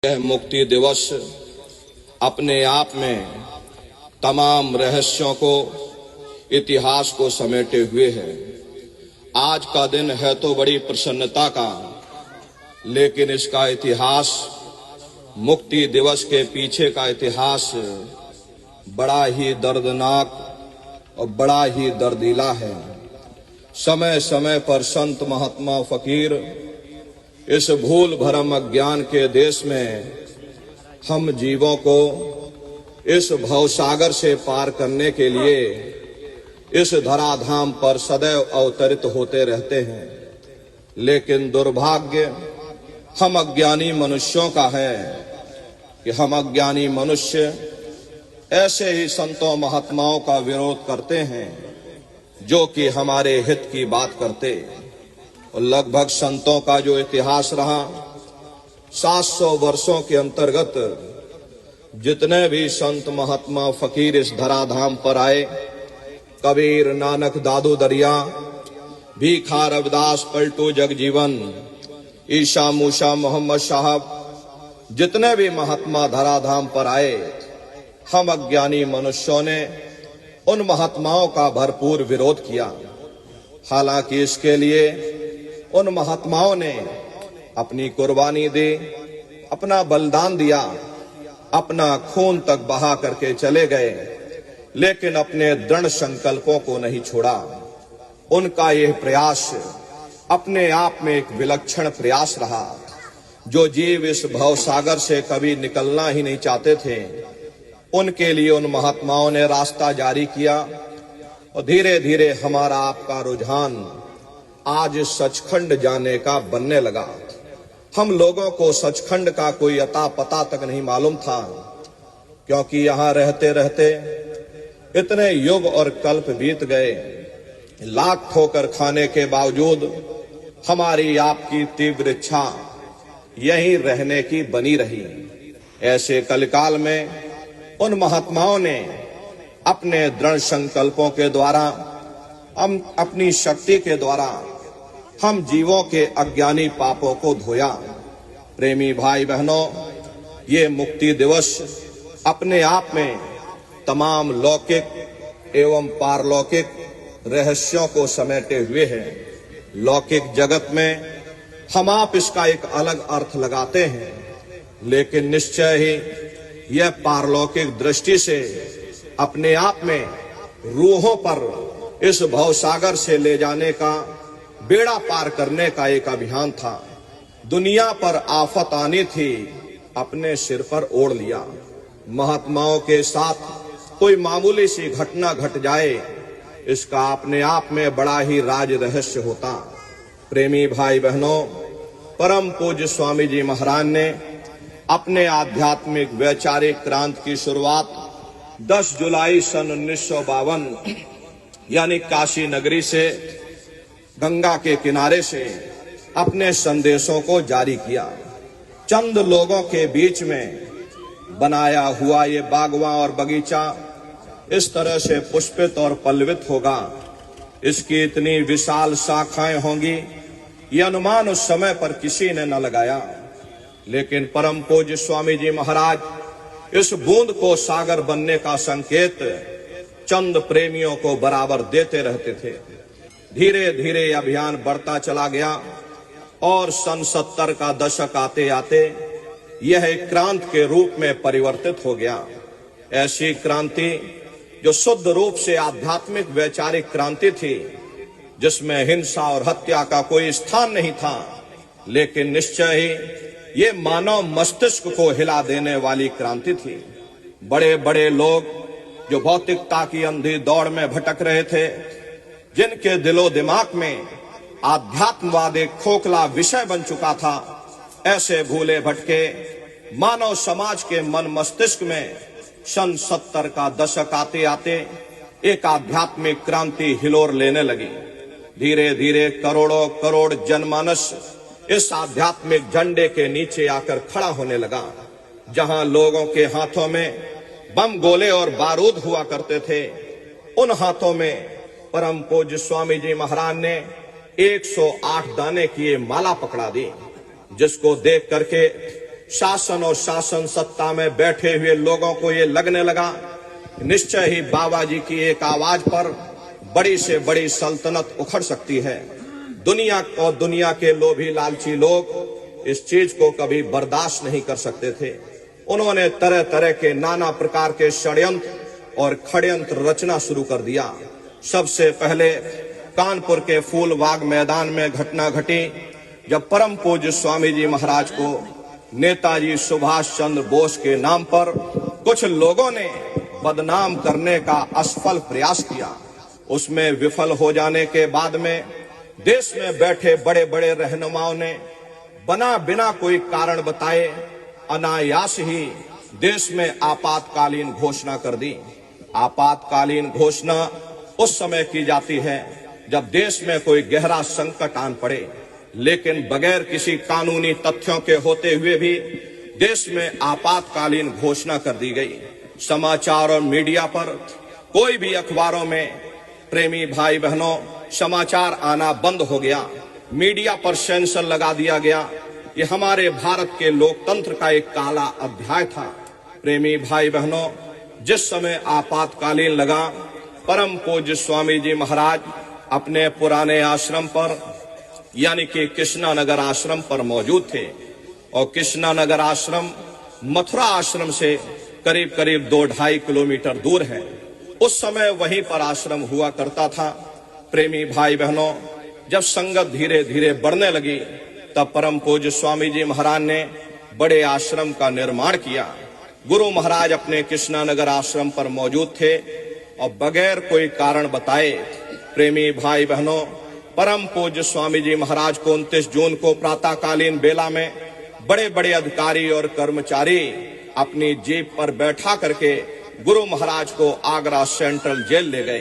यह मुक्ति दिवस अपने आप में तमाम रहस्यों को, इतिहास को समेटे हुए है। आज का दिन है तो बड़ी प्रसन्नता का, लेकिन इसका इतिहास, मुक्ति दिवस के पीछे का इतिहास बड़ा ही दर्दनाक और बड़ा ही दर्दीला है। समय समय पर संत महात्मा फकीर इस भूल भरम अज्ञान के देश में हम जीवों को इस भवसागर से पार करने के लिए इस धराधाम पर सदैव अवतरित होते रहते हैं। लेकिन दुर्भाग्य हम अज्ञानी मनुष्यों का है कि हम अज्ञानी मनुष्य ऐसे ही संतों महात्माओं का विरोध करते हैं जो कि हमारे हित की बात करते। और लगभग संतों का जो इतिहास रहा, 700 वर्षों के अंतर्गत जितने भी संत महात्मा फकीर इस धराधाम पर आए, कबीर, नानक, दादू दरिया, भीखा, रविदास, पलटू, जगजीवन, ईशा मूसा, मोहम्मद साहब, जितने भी महात्मा धराधाम पर आए, हम अज्ञानी मनुष्यों ने उन महात्माओं का भरपूर विरोध किया। हालांकि इसके लिए उन महात्माओं ने अपनी कुर्बानी दी, अपना बलिदान दिया, अपना खून तक बहा करके चले गए, लेकिन अपने दृढ़ संकल्पों को नहीं छोड़ा। उनका यह प्रयास अपने आप में एक विलक्षण प्रयास रहा। जो जीव इस भवसागर से कभी निकलना ही नहीं चाहते थे, उनके लिए उन महात्माओं ने रास्ता जारी किया। और धीरे धीरे हमारा आपका रुझान आज सचखंड जाने का बनने लगा। हम लोगों को सचखंड का कोई अता पता तक नहीं मालूम था, क्योंकि यहाँ रहते रहते इतने युग और कल्प बीत गए। लाख ठोकर खाने के बावजूद हमारी आपकी तीव्र इच्छा यहीं रहने की बनी रही। ऐसे कलकाल में उन महात्माओं ने अपने दृढ़ संकल्पों के द्वारा, हम अपनी शक्ति के द्वारा हम जीवों के अज्ञानी पापों को धोया। प्रेमी भाई बहनों, ये मुक्ति दिवस अपने आप में तमाम लौकिक एवं पारलौकिक रहस्यों को समेटे हुए है। लौकिक जगत में हम आप इसका एक अलग अर्थ लगाते हैं, लेकिन निश्चय ही यह पारलौकिक दृष्टि से अपने आप में रूहों पर इस भवसागर से ले जाने का, बेड़ा पार करने का एक अभियान था। दुनिया पर आफत आनी थी, अपने सिर पर ओढ़ लिया। महात्माओं के साथ कोई मामूली सी घटना घट जाए, इसका अपने आप में बड़ा ही राज रहस्य होता। प्रेमी भाई बहनों, परम पूज्य स्वामी जी महाराज ने अपने आध्यात्मिक वैचारिक क्रांति की शुरुआत 10 जुलाई सन 1952 यानी काशी नगरी से, गंगा के किनारे से अपने संदेशों को जारी किया। चंद लोगों के बीच में बनाया हुआ ये बागवां और बगीचा इस तरह से पुष्पित और पल्लवित होगा, इसकी इतनी विशाल शाखाएं होंगी, ये अनुमान उस समय पर किसी ने न लगाया। लेकिन परम पूज्य स्वामी जी महाराज इस बूंद को सागर बनने का संकेत चंद प्रेमियों को बराबर देते रहते थे। धीरे धीरे अभियान बढ़ता चला गया और सन 70 का दशक आते आते यह एक क्रांति के रूप में परिवर्तित हो गया। ऐसी क्रांति जो शुद्ध रूप से आध्यात्मिक वैचारिक क्रांति थी, जिसमें हिंसा और हत्या का कोई स्थान नहीं था, लेकिन निश्चय ही ये मानव मस्तिष्क को हिला देने वाली क्रांति थी। बड़े बड़े लोग जो भौतिकता की अंधी दौड़ में भटक रहे थे, जिनके दिलो दिमाग में आध्यात्मवाद एक खोखला विषय बन चुका था, ऐसे भूले भटके मानव समाज के मन मस्तिष्क में सन 70 का दशक आते आते एक आध्यात्मिक क्रांति हिलोर लेने लगी। धीरे धीरे करोड़ों करोड़ जनमानस इस आध्यात्मिक झंडे के नीचे आकर खड़ा होने लगा। जहां लोगों के हाथों में बम, गोले और बारूद हुआ करते थे, उन हाथों में परम पूज्य स्वामी जी महाराज ने 108 दाने की ये माला पकड़ा दी, जिसको देख करके शासन और शासन सत्ता में बैठे हुए लोगों को ये लगने लगा निश्चय ही बाबा जी की एक आवाज पर बड़ी से बड़ी सल्तनत उखड़ सकती है। दुनिया और दुनिया के लोभी लालची लोग इस चीज को कभी बर्दाश्त नहीं कर सकते थे। उन्होंने तरह तरह के नाना प्रकार के षड्यंत्र और खड़यंत्र रचना शुरू कर दिया। सबसे पहले कानपुर के फूलबाग मैदान में घटना घटी जब परम पूज्य स्वामी जी महाराज को नेताजी सुभाष चंद्र बोस के नाम पर कुछ लोगों ने बदनाम करने का असफल प्रयास किया। उसमें विफल हो जाने के बाद में देश में बैठे बड़े बड़े रहनुमाओं ने बिना कोई कारण बताए अनायास ही देश में आपातकालीन घोषणा कर दी। आपातकालीन घोषणा उस समय की जाती है जब देश में कोई गहरा संकट आन पड़े, लेकिन बगैर किसी कानूनी तथ्यों के होते हुए भी देश में आपातकालीन घोषणा कर दी गई। समाचार और मीडिया पर कोई भी अखबारों में प्रेमी भाई बहनों समाचार आना बंद हो गया। मीडिया पर सेंसर लगा दिया गया। ये हमारे भारत के लोकतंत्र का एक काला अध्याय था। प्रेमी भाई बहनों, जिस समय आपातकालीन लगा, परम पूज्य स्वामी जी महाराज अपने पुराने आश्रम पर यानी कि कृष्णा नगर आश्रम पर मौजूद थे और कृष्णा नगर आश्रम मथुरा आश्रम से करीब करीब 2-2.5 किलोमीटर दूर है। उस समय वहीं पर आश्रम हुआ करता था। प्रेमी भाई बहनों, जब संगत धीरे धीरे बढ़ने लगी तब परम पूज्य स्वामी जी महाराज ने बड़े आश्रम का निर्माण किया। गुरु महाराज अपने कृष्णा नगर आश्रम पर मौजूद थे और बगैर कोई कारण बताए प्रेमी भाई बहनों परम पूज्य स्वामी जी महाराज को 29 जून को प्रातःकालीन बेला में बड़े बड़े अधिकारी और कर्मचारी अपनी जीप पर बैठा करके गुरु महाराज को आगरा सेंट्रल जेल ले गए।